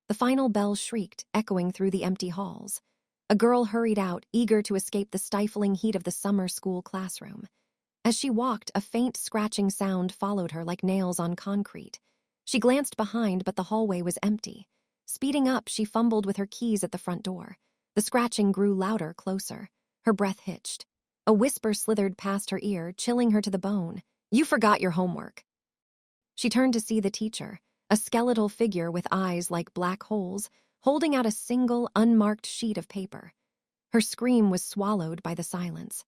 The final bell shrieked, echoing through the empty halls. A girl hurried out, eager to escape the stifling heat of the summer school classroom. As she walked, a faint scratching sound followed her like nails on concrete. She glanced behind, but the hallway was empty. Speeding up, she fumbled with her keys at the front door. The scratching grew louder, closer. Her breath hitched. A whisper slithered past her ear, chilling her to the bone. "You forgot your homework." She turned to see the teacher, a skeletal figure with eyes like black holes, holding out a single, unmarked sheet of paper. Her scream was swallowed by the silence.